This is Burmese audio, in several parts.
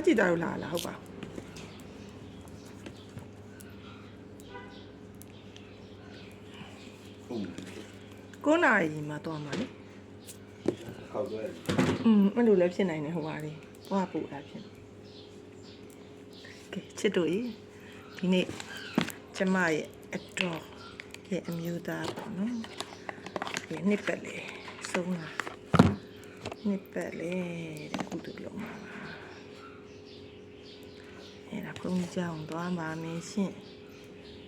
ကြည့်တာလို့လားဟုတ်ပါ9 နာရီမှသွားမှာလေဟုတ်တယ်အဲ့လိုလည်းဖြစ်နိုင်တယ်ဟိုပါလေသွားပို့တာဖြစ်ကဲချစ်တို့ဒီနေ့ကျမရဲ့အတော်ရဲ့အမျိုးသားပေါ့နော်ဒီနှစ်ပတ်လေဆုံးလာနှစ်ပတ်လေတဲ့ကုတူလုံးပါအဲ့ဒါဘုန်းကြီးကျောင်းသွားပါမယ်ရှင်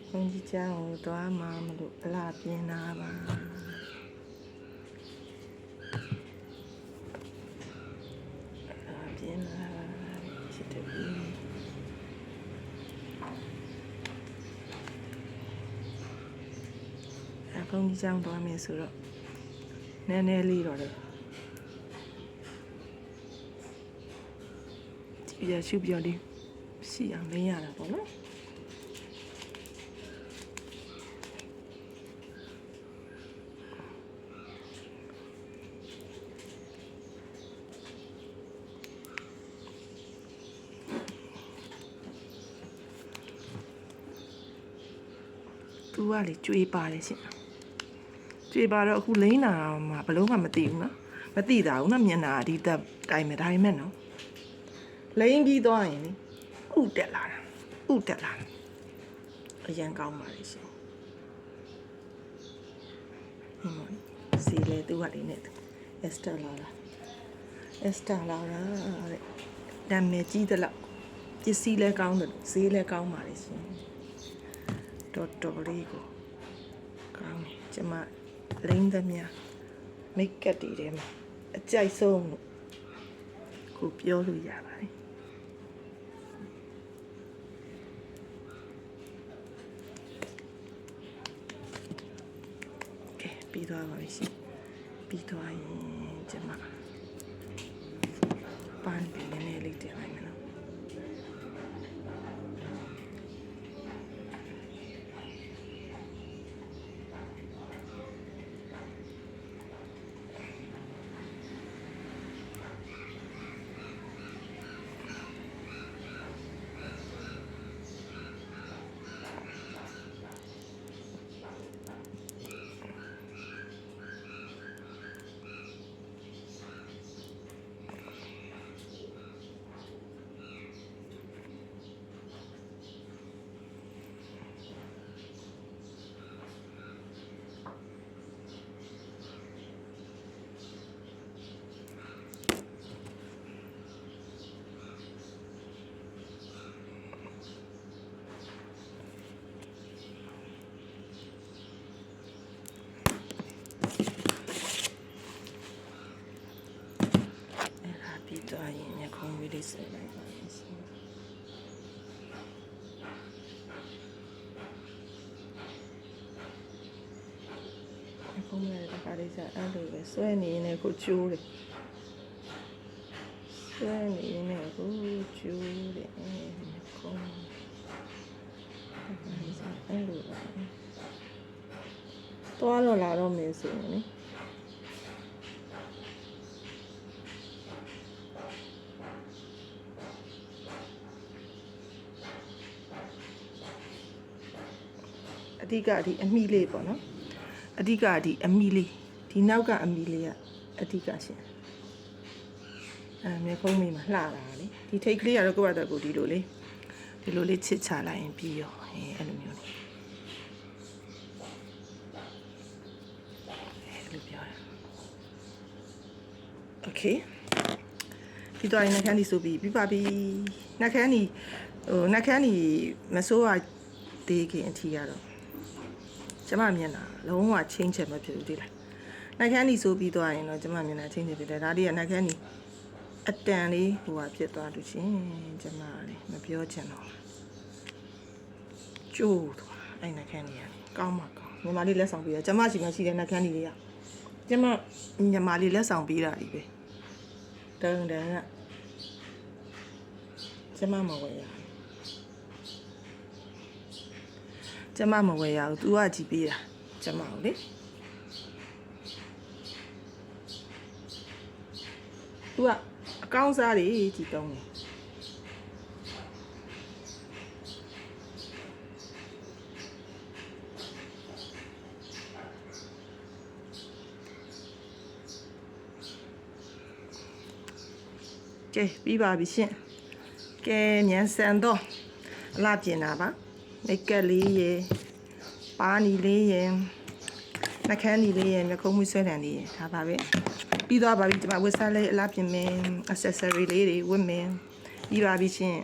ဘုန်းကြီးကျောင်းကိုသွားမှာမလို့အလားပြင်းတာပါပြင်းလာချစ်တယ်ဘုန်းကြီးကျောင်းသွားမယ်ဆိုတော့နည်းနည်းလေးတော့လေဒီရရှုပြောလေးရှိအောင်မင်းရတာပေါ့နော်သူကလေကြွေးပါတယ်ရှင်ကြွေးပါတော့အခုလိမ့်နာမှာဘလုံးမှမသိဘူးနော်မသိတာဘူးနော်မျက်နှာဒီတက်တိုင်းမဲ့ဒါပေမဲ့နော်လိမ့်ပြီးသွားရင်ဥတက်လာတာဥတက်လာတာအရန်ကောင်းပါလေရှင်ဟိုစီလေသူကလေးနဲ့အက်စတာလာတဲ့နာမည်ကြီးသလောက်ပစ္စည်းလဲကောင်းတယ်ဈေးလဲကောင်းပါလေရှင်တော်လေးကိုကောင်းတယ်ကျမလိမ့်သမျှမိတ်ကပ်တွေထဲမှာအကြိုက်ဆုံးလို့ကိုပြောလို့ရပါတယ်ကဲပြီးသွားပါပြီရှင်ပြီးသွားရင်ကျမပန်းပြီးနည်းနည်းလေးတင်လိုက်မယ်နော်ပြီးသွားရင်ညခုံးဝေးလေးဆက်လိုက်ပါမယ်ရှင်ခုံးရတဲ့ခါလေးစားအဲ့လိုပဲဆွဲနေနေကိုကျိုးတယ်ဆွဲနေနေကိုကျိုးတယ်ခုံးအဲ့လိုပါသွားတော့လာတော့မယ်ဆိုရင်လေအဓိကဒီအမိလေးပေါ့နော်အဓိကဒီအမိလေးဒီနောက်ကအမိလေးကအဓိကရှင်မြေဖုံးမိမှာလှတာလေဒီထိတ်ကလေးကတော့ကိုယ့်ဘာသာကိုဒီလိုလေးချစ်ချလိုက်ရင်ပြီးရောအဲ့လိုမျိုးအဲ့လိုပြောရโอเคဒီတော့နှက်ခမ်းဒီဆိုပြီးပါပြီနှက်ခမ်းဒီမစိုးရသေးခင်အထီးကတော့ကျမမျက်နှာလုံးဝချင်းချက်မဖြစ်ဘူးဒီလားနှက်ခမ်းဒီဆိုပြီးသွားရင်တော့ကျမမျက်နှာချင်းချက်ဖြစ်တယ်ဒါလေးကနှက်ခမ်းဒီအတန်လေးဟိုဟာဖြစ်သွားလို့ရှင်ကျမလေးမပြောချင်တော့ကျိုးသွားအဲ့နှက်ခမ်းဒီကကောင်းမှကောင်းညီမလေးလက်ဆောင်ပေးရကျမရှိမရှိတဲ့နှက်ခမ်းဒီလေးကကျမညီမလေးလက်ဆောင်ပေးတာဒီပဲတန်းကကျမမဝယ်ရကျမမဝယ်ရဘူး तू ကကြည့်ပေးတာကျမကိုလေသူကအကောင်းစားတွေကြည့်တုံးတယ် ကဲပြီးပါပြီရှင်ကဲမြန်ဆန်တော့အလှပြင်တာပါမိတ်ကပ်လေးရယ်ပါနီလေးရယ်နှခမ်းနီလေးရယ်မျက်ခုံးမွေးဆွဲတံလေးရယ်ဒါပါပဲပြီးသွားပါပြီဒီမှာဝတ်စားလေးအလှပြင်မယ် accessory လေးတွေဝတ်မယ်ပြီးပါပြီရှင်